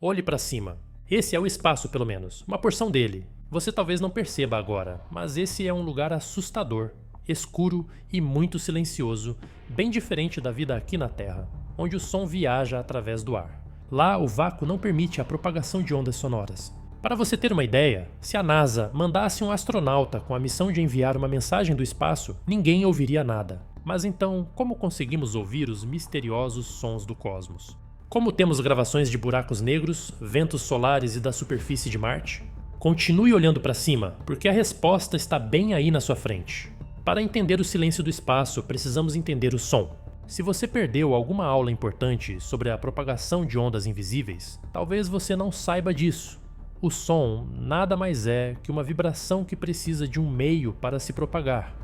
Olhe para cima. Esse é o espaço, pelo menos, uma porção dele. Você talvez não perceba agora, mas esse é um lugar assustador, escuro e muito silencioso, bem diferente da vida aqui na Terra, onde o som viaja através do ar. Lá, o vácuo não permite a propagação de ondas sonoras. Para você ter uma ideia, se a NASA mandasse um astronauta com a missão de enviar uma mensagem do espaço, ninguém ouviria nada. Mas então, como conseguimos ouvir os misteriosos sons do cosmos? Como temos gravações de buracos negros, ventos solares e da superfície de Marte? Continue olhando para cima, porque a resposta está bem aí na sua frente. Para entender o silêncio do espaço, precisamos entender o som. Se você perdeu alguma aula importante sobre a propagação de ondas invisíveis, talvez você não saiba disso. O som nada mais é que uma vibração que precisa de um meio para se propagar.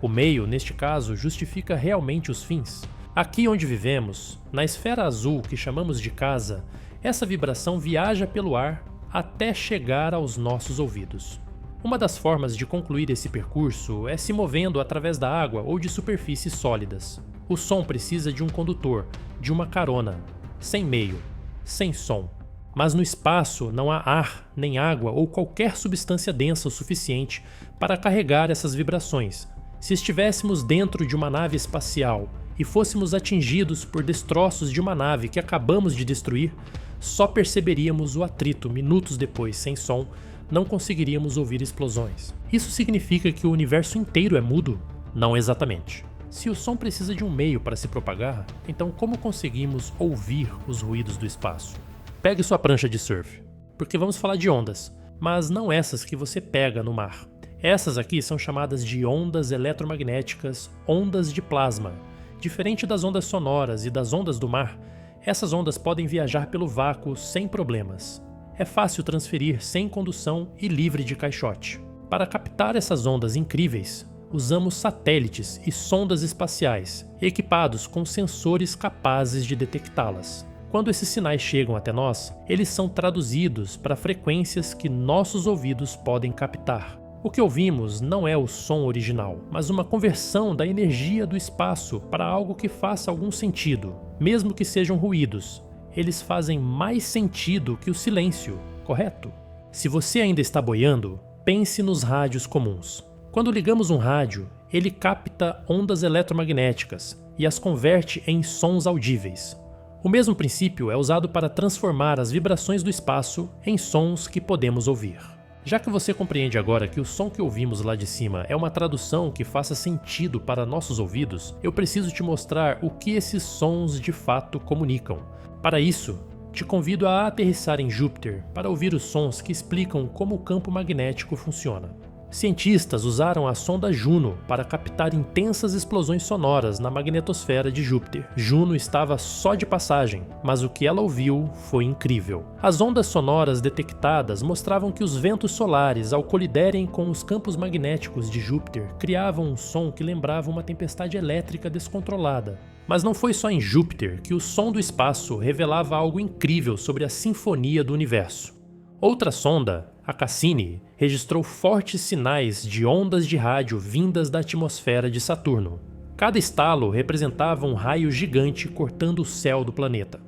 O meio, neste caso, justifica realmente os fins. Aqui onde vivemos, na esfera azul que chamamos de casa, essa vibração viaja pelo ar até chegar aos nossos ouvidos. Uma das formas de concluir esse percurso é se movendo através da água ou de superfícies sólidas. O som precisa de um condutor, de uma carona, sem meio, sem som. Mas no espaço não há ar, nem água ou qualquer substância densa o suficiente para carregar essas vibrações. Se estivéssemos dentro de uma nave espacial e fôssemos atingidos por destroços de uma nave que acabamos de destruir, só perceberíamos o atrito minutos depois sem som, não conseguiríamos ouvir explosões. Isso significa que o universo inteiro é mudo? Não exatamente. Se o som precisa de um meio para se propagar, então como conseguimos ouvir os ruídos do espaço? Pegue sua prancha de surf, porque vamos falar de ondas, mas não essas que você pega no mar. Essas aqui são chamadas de ondas eletromagnéticas, ondas de plasma. Diferente das ondas sonoras e das ondas do mar, essas ondas podem viajar pelo vácuo sem problemas. É fácil transferir sem condução e livre de caixote. Para captar essas ondas incríveis, usamos satélites e sondas espaciais, equipados com sensores capazes de detectá-las. Quando esses sinais chegam até nós, eles são traduzidos para frequências que nossos ouvidos podem captar. O que ouvimos não é o som original, mas uma conversão da energia do espaço para algo que faça algum sentido, mesmo que sejam ruídos. Eles fazem mais sentido que o silêncio, correto? Se você ainda está boiando, pense nos rádios comuns. Quando ligamos um rádio, ele capta ondas eletromagnéticas e as converte em sons audíveis. O mesmo princípio é usado para transformar as vibrações do espaço em sons que podemos ouvir. Já que você compreende agora que o som que ouvimos lá de cima é uma tradução que faça sentido para nossos ouvidos, eu preciso te mostrar o que esses sons de fato comunicam. Para isso, te convido a aterrissar em Júpiter para ouvir os sons que explicam como o campo magnético funciona. Cientistas usaram a sonda Juno para captar intensas explosões sonoras na magnetosfera de Júpiter. Juno estava só de passagem, mas o que ela ouviu foi incrível. As ondas sonoras detectadas mostravam que os ventos solares, ao coliderem com os campos magnéticos de Júpiter, criavam um som que lembrava uma tempestade elétrica descontrolada. Mas não foi só em Júpiter que o som do espaço revelava algo incrível sobre a sinfonia do universo. Outra sonda, a Cassini, registrou fortes sinais de ondas de rádio vindas da atmosfera de Saturno. Cada estalo representava um raio gigante cortando o céu do planeta.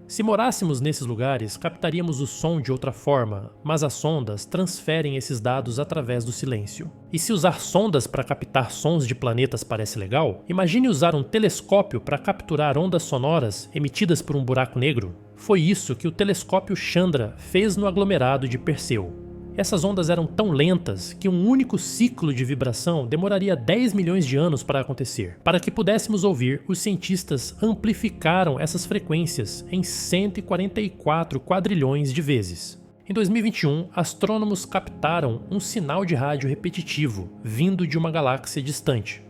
Se morássemos nesses lugares, captaríamos o som de outra forma, mas as sondas transferem esses dados através do silêncio. E se usar sondas para captar sons de planetas parece legal, imagine usar um telescópio para capturar ondas sonoras emitidas por um buraco negro. Foi isso que o telescópio Chandra fez no aglomerado de Perseu. Essas ondas eram tão lentas que um único ciclo de vibração demoraria 10 milhões de anos para acontecer. Para que pudéssemos ouvir, os cientistas amplificaram essas frequências em 144 quadrilhões de vezes. Em 2021, astrônomos captaram um sinal de rádio repetitivo vindo de uma galáxia distante.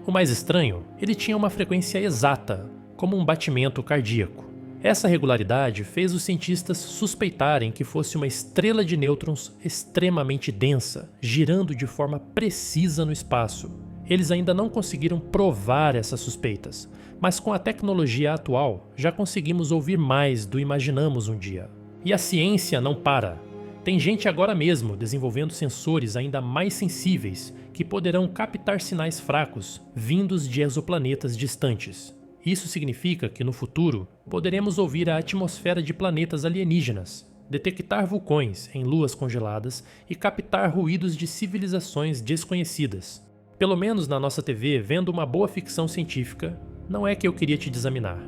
O mais estranho, ele tinha uma frequência exata, como um batimento cardíaco. Essa regularidade fez os cientistas suspeitarem que fosse uma estrela de nêutrons extremamente densa, girando de forma precisa no espaço. Eles ainda não conseguiram provar essas suspeitas, mas com a tecnologia atual já conseguimos ouvir mais do que imaginamos um dia. E a ciência não para. Tem gente agora mesmo desenvolvendo sensores ainda mais sensíveis que poderão captar sinais fracos vindos de exoplanetas distantes. Isso significa que no futuro poderemos ouvir a atmosfera de planetas alienígenas, detectar vulcões em luas congeladas e captar ruídos de civilizações desconhecidas. Pelo menos na nossa TV, vendo uma boa ficção científica, não é que eu queria te desaminar.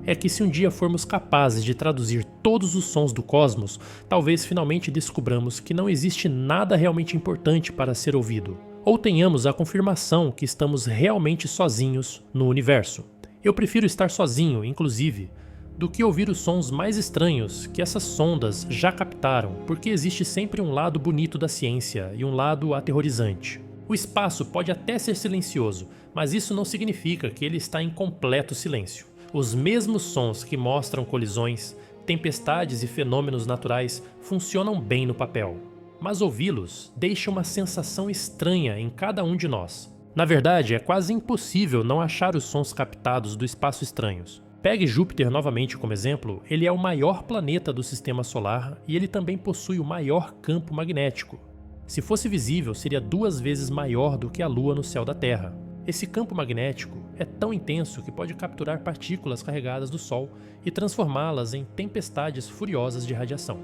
É que se um dia formos capazes de traduzir todos os sons do cosmos, talvez finalmente descubramos que não existe nada realmente importante para ser ouvido, ou tenhamos a confirmação que estamos realmente sozinhos no universo. Eu prefiro estar sozinho, inclusive, do que ouvir os sons mais estranhos que essas sondas já captaram, porque existe sempre um lado bonito da ciência e um lado aterrorizante. O espaço pode até ser silencioso, mas isso não significa que ele está em completo silêncio. Os mesmos sons que mostram colisões, tempestades e fenômenos naturais funcionam bem no papel, mas ouvi-los deixa uma sensação estranha em cada um de nós. Na verdade, é quase impossível não achar os sons captados do espaço estranhos. Pegue Júpiter novamente como exemplo, ele é o maior planeta do sistema solar e ele também possui o maior campo magnético. Se fosse visível, seria 2 vezes maior do que a Lua no céu da Terra. Esse campo magnético é tão intenso que pode capturar partículas carregadas do Sol e transformá-las em tempestades furiosas de radiação.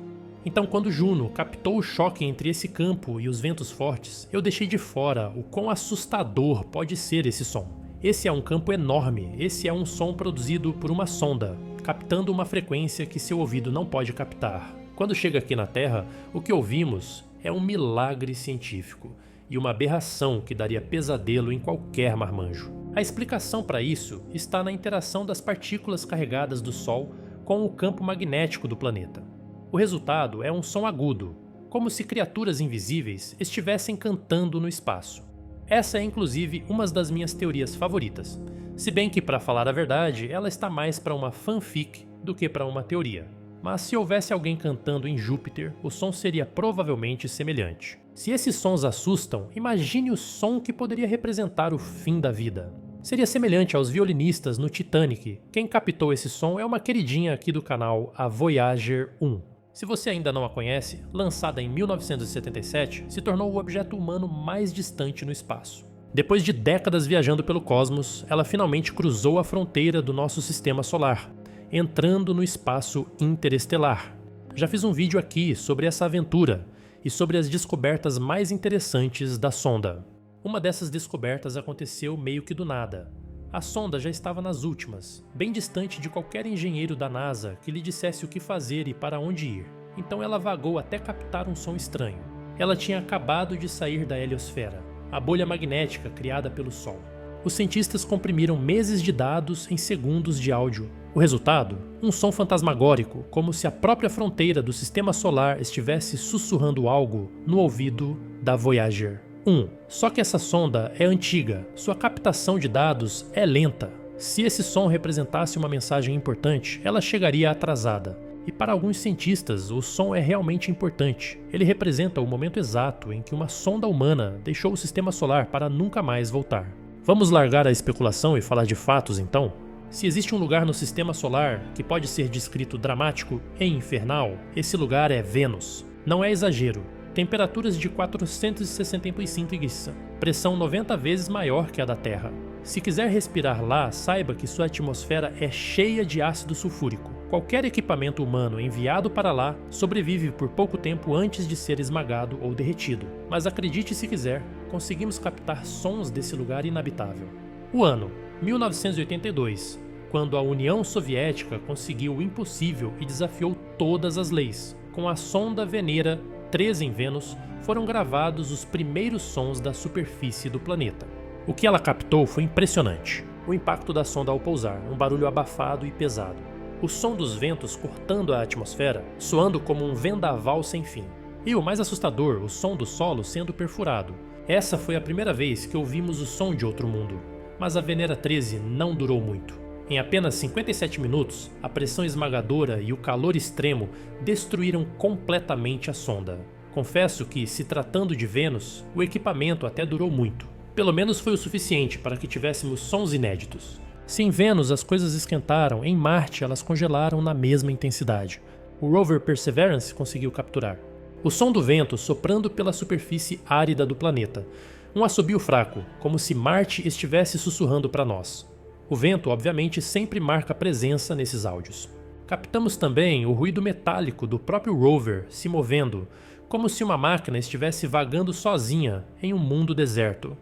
Então, quando Juno captou o choque entre esse campo e os ventos fortes, eu deixei de fora o quão assustador pode ser esse som. Esse é um campo enorme, esse é um som produzido por uma sonda, captando uma frequência que seu ouvido não pode captar. Quando chega aqui na Terra, o que ouvimos é um milagre científico e uma aberração que daria pesadelo em qualquer marmanjo. A explicação para isso está na interação das partículas carregadas do Sol com o campo magnético do planeta. O resultado é um som agudo, como se criaturas invisíveis estivessem cantando no espaço. Essa é inclusive uma das minhas teorias favoritas, se bem que, para falar a verdade, ela está mais para uma fanfic do que para uma teoria. Mas se houvesse alguém cantando em Júpiter, o som seria provavelmente semelhante. Se esses sons assustam, imagine o som que poderia representar o fim da vida. Seria semelhante aos violinistas no Titanic. Quem captou esse som é uma queridinha aqui do canal, a Voyager 1. Se você ainda não a conhece, lançada em 1977, se tornou o objeto humano mais distante no espaço. Depois de décadas viajando pelo cosmos, ela finalmente cruzou a fronteira do nosso sistema solar, entrando no espaço interestelar. Já fiz um vídeo aqui sobre essa aventura e sobre as descobertas mais interessantes da sonda. Uma dessas descobertas aconteceu meio que do nada. A sonda já estava nas últimas, bem distante de qualquer engenheiro da NASA que lhe dissesse o que fazer e para onde ir. Então ela vagou até captar um som estranho. Ela tinha acabado de sair da heliosfera, a bolha magnética criada pelo Sol. Os cientistas comprimiram meses de dados em segundos de áudio. O resultado? Um som fantasmagórico, como se a própria fronteira do sistema solar estivesse sussurrando algo no ouvido da Voyager 1. Só que essa sonda é antiga, sua captação de dados é lenta. Se esse som representasse uma mensagem importante, ela chegaria atrasada. E para alguns cientistas, o som é realmente importante. Ele representa o momento exato em que uma sonda humana deixou o sistema solar para nunca mais voltar. Vamos largar a especulação e falar de fatos então? Se existe um lugar no sistema solar que pode ser descrito dramático e infernal, esse lugar é Vênus. Não é exagero. Temperaturas de 465 graus, pressão 90 vezes maior que a da Terra. Se quiser respirar lá, saiba que sua atmosfera é cheia de ácido sulfúrico. Qualquer equipamento humano enviado para lá sobrevive por pouco tempo antes de ser esmagado ou derretido. Mas acredite se quiser, conseguimos captar sons desse lugar inabitável. O ano, 1982, quando a União Soviética conseguiu o impossível e desafiou todas as leis. Com a sonda Venera 3 em Vênus, foram gravados os primeiros sons da superfície do planeta. O que ela captou foi impressionante. O impacto da sonda ao pousar, um barulho abafado e pesado. O som dos ventos cortando a atmosfera, soando como um vendaval sem fim. E o mais assustador, o som do solo sendo perfurado. Essa foi a primeira vez que ouvimos o som de outro mundo. Mas a Venera 13 não durou muito. Em apenas 57 minutos, a pressão esmagadora e o calor extremo destruíram completamente a sonda. Confesso que, se tratando de Vênus, o equipamento até durou muito. Pelo menos foi o suficiente para que tivéssemos sons inéditos. Se em Vênus as coisas esquentaram, em Marte elas congelaram na mesma intensidade. O rover Perseverance conseguiu capturar. O som do vento soprando pela superfície árida do planeta. Um assobio fraco, como se Marte estivesse sussurrando para nós. O vento, obviamente, sempre marca presença nesses áudios. Captamos também o ruído metálico do próprio rover se movendo, como se uma máquina estivesse vagando sozinha em um mundo deserto.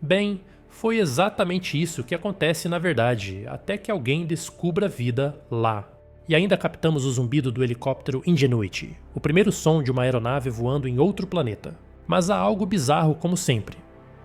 Bem, foi exatamente isso que acontece na verdade, até que alguém descubra a vida lá. E ainda captamos o zumbido do helicóptero Ingenuity, o primeiro som de uma aeronave voando em outro planeta. Mas há algo bizarro como sempre.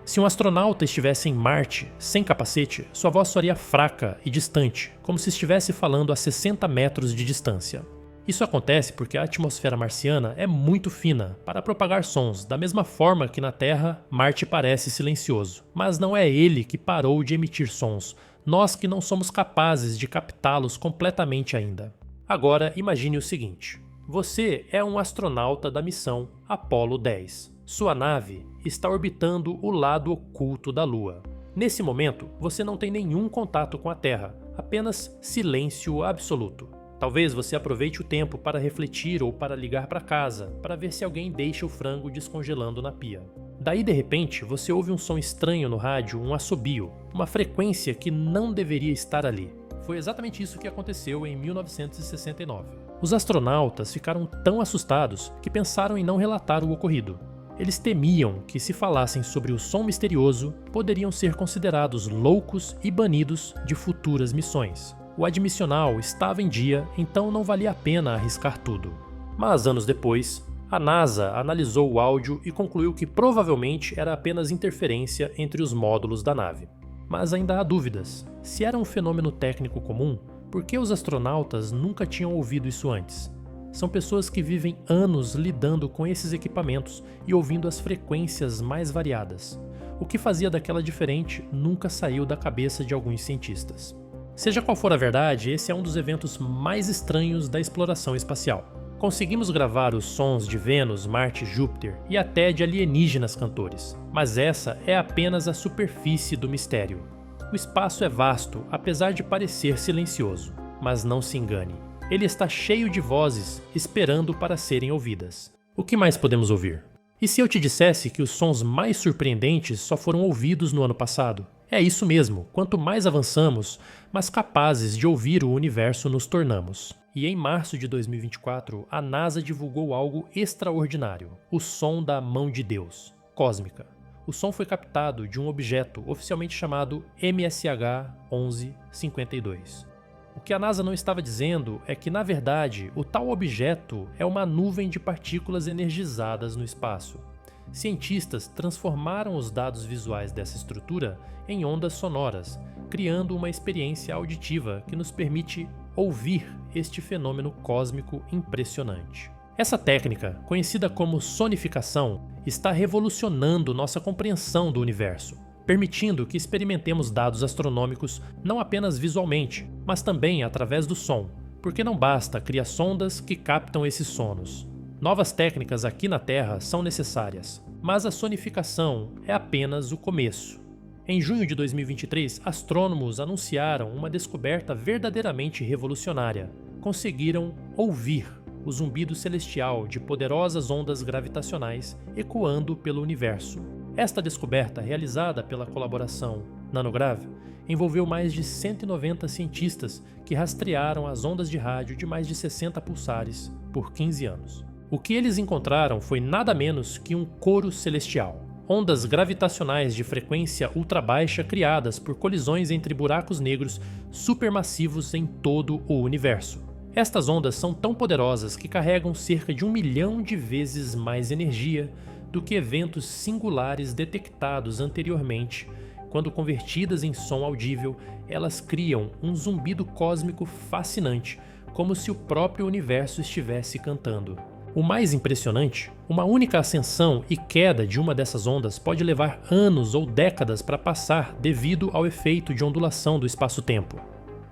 Se um astronauta estivesse em Marte, sem capacete, sua voz soaria fraca e distante, como se estivesse falando a 60 metros de distância. Isso acontece porque a atmosfera marciana é muito fina para propagar sons, da mesma forma que na Terra, Marte parece silencioso. Mas não é ele que parou de emitir sons, nós que não somos capazes de captá-los completamente ainda. Agora imagine o seguinte: você é um astronauta da missão Apollo 10. Sua nave está orbitando o lado oculto da Lua. Nesse momento, você não tem nenhum contato com a Terra, apenas silêncio absoluto. Talvez você aproveite o tempo para refletir ou para ligar para casa, para ver se alguém deixa o frango descongelando na pia. Daí, de repente, você ouve um som estranho no rádio, um assobio, uma frequência que não deveria estar ali. Foi exatamente isso que aconteceu em 1969. Os astronautas ficaram tão assustados que pensaram em não relatar o ocorrido. Eles temiam que, se falassem sobre o som misterioso, poderiam ser considerados loucos e banidos de futuras missões. O admissional estava em dia, então não valia a pena arriscar tudo. Mas anos depois, a NASA analisou o áudio e concluiu que provavelmente era apenas interferência entre os módulos da nave. Mas ainda há dúvidas. Se era um fenômeno técnico comum, por que os astronautas nunca tinham ouvido isso antes? São pessoas que vivem anos lidando com esses equipamentos e ouvindo as frequências mais variadas. O que fazia daquela diferente nunca saiu da cabeça de alguns cientistas. Seja qual for a verdade, esse é um dos eventos mais estranhos da exploração espacial. Conseguimos gravar os sons de Vênus, Marte e Júpiter e até de alienígenas cantores, mas essa é apenas a superfície do mistério. O espaço é vasto, apesar de parecer silencioso, mas não se engane. Ele está cheio de vozes, esperando para serem ouvidas. O que mais podemos ouvir? E se eu te dissesse que os sons mais surpreendentes só foram ouvidos no ano passado? É isso mesmo, quanto mais avançamos, mais capazes de ouvir o universo nos tornamos. E em março de 2024, a NASA divulgou algo extraordinário: o som da mão de Deus, cósmica. O som foi captado de um objeto oficialmente chamado MSH 1152. O que a NASA não estava dizendo é que, na verdade, o tal objeto é uma nuvem de partículas energizadas no espaço. Cientistas transformaram os dados visuais dessa estrutura em ondas sonoras, criando uma experiência auditiva que nos permite ouvir este fenômeno cósmico impressionante. Essa técnica, conhecida como sonificação, está revolucionando nossa compreensão do universo, permitindo que experimentemos dados astronômicos não apenas visualmente, mas também através do som, porque não basta criar sondas que captam esses sonos. Novas técnicas aqui na Terra são necessárias, mas a sonificação é apenas o começo. Em junho de 2023, astrônomos anunciaram uma descoberta verdadeiramente revolucionária. Conseguiram ouvir o zumbido celestial de poderosas ondas gravitacionais ecoando pelo universo. Esta descoberta, realizada pela colaboração Nanograve, envolveu mais de 190 cientistas que rastrearam as ondas de rádio de mais de 60 pulsares por 15 anos. O que eles encontraram foi nada menos que um coro celestial. Ondas gravitacionais de frequência ultrabaixa criadas por colisões entre buracos negros supermassivos em todo o universo. Estas ondas são tão poderosas que carregam cerca de 1 milhão de vezes mais energia do que eventos singulares detectados anteriormente. Quando convertidas em som audível, elas criam um zumbido cósmico fascinante, como se o próprio universo estivesse cantando. O mais impressionante, uma única ascensão e queda de uma dessas ondas pode levar anos ou décadas para passar devido ao efeito de ondulação do espaço-tempo.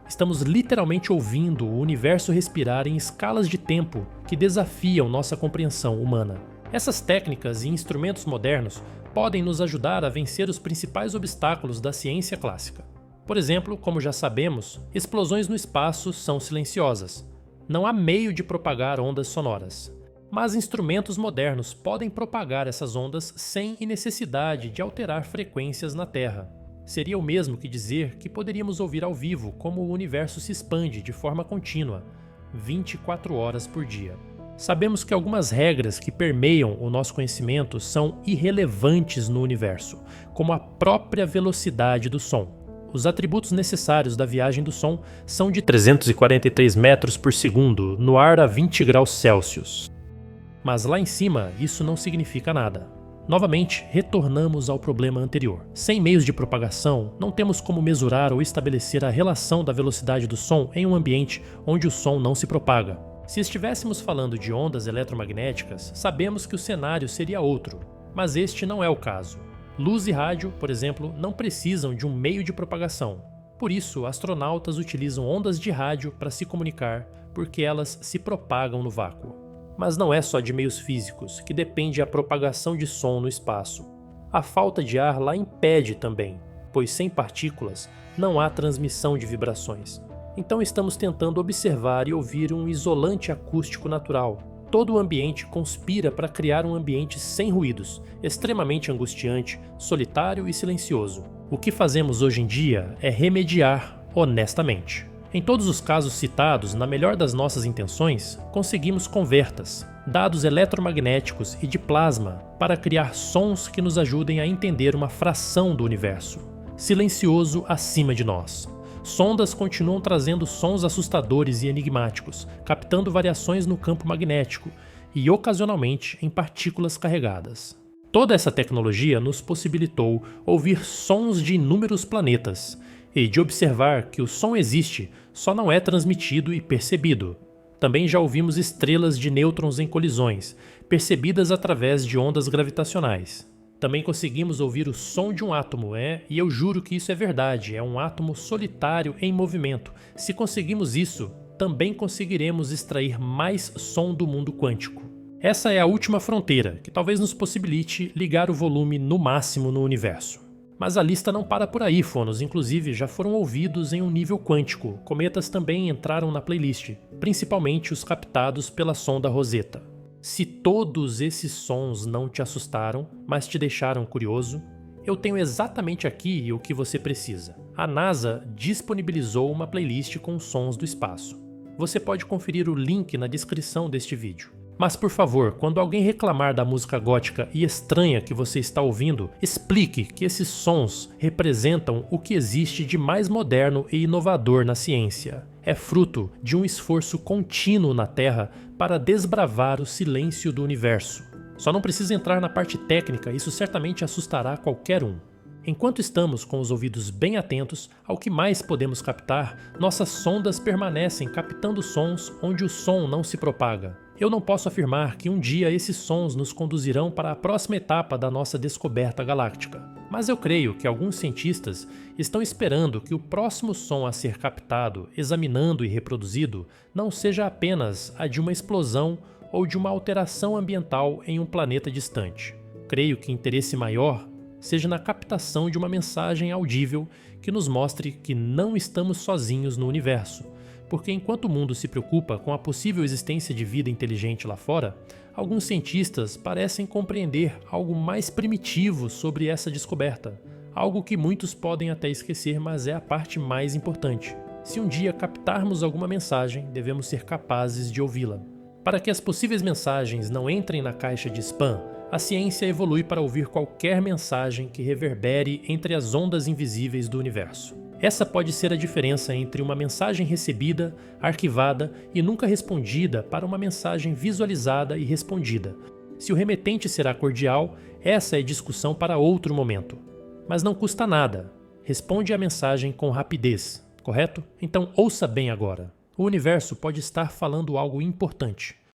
Estamos literalmente ouvindo o universo respirar em escalas de tempo que desafiam nossa compreensão humana. Essas técnicas e instrumentos modernos podem nos ajudar a vencer os principais obstáculos da ciência clássica. Por exemplo, como já sabemos, explosões no espaço são silenciosas. Não há meio de propagar ondas sonoras. Mas instrumentos modernos podem propagar essas ondas sem necessidade de alterar frequências na Terra. Seria o mesmo que dizer que poderíamos ouvir ao vivo como o universo se expande de forma contínua, 24 horas por dia. Sabemos que algumas regras que permeiam o nosso conhecimento são irrelevantes no universo, como a própria velocidade do som. Os atributos necessários da viagem do som são de 343 metros por segundo no ar a 20 graus Celsius. Mas lá em cima, isso não significa nada. Novamente, retornamos ao problema anterior. Sem meios de propagação, não temos como mesurar ou estabelecer a relação da velocidade do som em um ambiente onde o som não se propaga. Se estivéssemos falando de ondas eletromagnéticas, sabemos que o cenário seria outro, mas este não é o caso. Luz e rádio, por exemplo, não precisam de um meio de propagação. Por isso, astronautas utilizam ondas de rádio para se comunicar, porque elas se propagam no vácuo. Mas não é só de meios físicos que depende a propagação de som no espaço. A falta de ar lá impede também, pois sem partículas não há transmissão de vibrações. Então estamos tentando observar e ouvir um isolante acústico natural. Todo o ambiente conspira para criar um ambiente sem ruídos, extremamente angustiante, solitário e silencioso. O que fazemos hoje em dia é remediar honestamente. Em todos os casos citados, na melhor das nossas intenções, conseguimos convertas, dados eletromagnéticos e de plasma para criar sons que nos ajudem a entender uma fração do universo, silencioso acima de nós. Sondas continuam trazendo sons assustadores e enigmáticos, captando variações no campo magnético e, ocasionalmente, em partículas carregadas. Toda essa tecnologia nos possibilitou ouvir sons de inúmeros planetas e de observar que o som existe, só não é transmitido e percebido. Também já ouvimos estrelas de nêutrons em colisões, percebidas através de ondas gravitacionais. Também conseguimos ouvir o som de um átomo, e eu juro que isso é verdade, é um átomo solitário em movimento. Se conseguimos isso, também conseguiremos extrair mais som do mundo quântico. Essa é a última fronteira, que talvez nos possibilite ligar o volume no máximo no universo. Mas a lista não para por aí, fonos, inclusive já foram ouvidos em um nível quântico. Cometas também entraram na playlist, principalmente os captados pela sonda Rosetta. Se todos esses sons não te assustaram, mas te deixaram curioso, eu tenho exatamente aqui o que você precisa. A NASA disponibilizou uma playlist com sons do espaço. Você pode conferir o link na descrição deste vídeo. Mas por favor, quando alguém reclamar da música gótica e estranha que você está ouvindo, explique que esses sons representam o que existe de mais moderno e inovador na ciência. É fruto de um esforço contínuo na Terra para desbravar o silêncio do universo. Só não precisa entrar na parte técnica, isso certamente assustará qualquer um. Enquanto estamos com os ouvidos bem atentos ao que mais podemos captar, nossas sondas permanecem captando sons onde o som não se propaga. Eu não posso afirmar que um dia esses sons nos conduzirão para a próxima etapa da nossa descoberta galáctica, mas eu creio que alguns cientistas estão esperando que o próximo som a ser captado, examinando e reproduzido não seja apenas a de uma explosão ou de uma alteração ambiental em um planeta distante. Creio que interesse maior seja na captação de uma mensagem audível que nos mostre que não estamos sozinhos no universo, porque enquanto o mundo se preocupa com a possível existência de vida inteligente lá fora, alguns cientistas parecem compreender algo mais primitivo sobre essa descoberta, algo que muitos podem até esquecer, mas é a parte mais importante. Se um dia captarmos alguma mensagem, devemos ser capazes de ouvi-la. Para que as possíveis mensagens não entrem na caixa de spam, a ciência evolui para ouvir qualquer mensagem que reverbere entre as ondas invisíveis do universo. Essa pode ser a diferença entre uma mensagem recebida, arquivada e nunca respondida para uma mensagem visualizada e respondida. Se o remetente será cordial, essa é discussão para outro momento. Mas não custa nada. Responde a mensagem com rapidez, correto? Então ouça bem agora. O universo pode estar falando algo importante.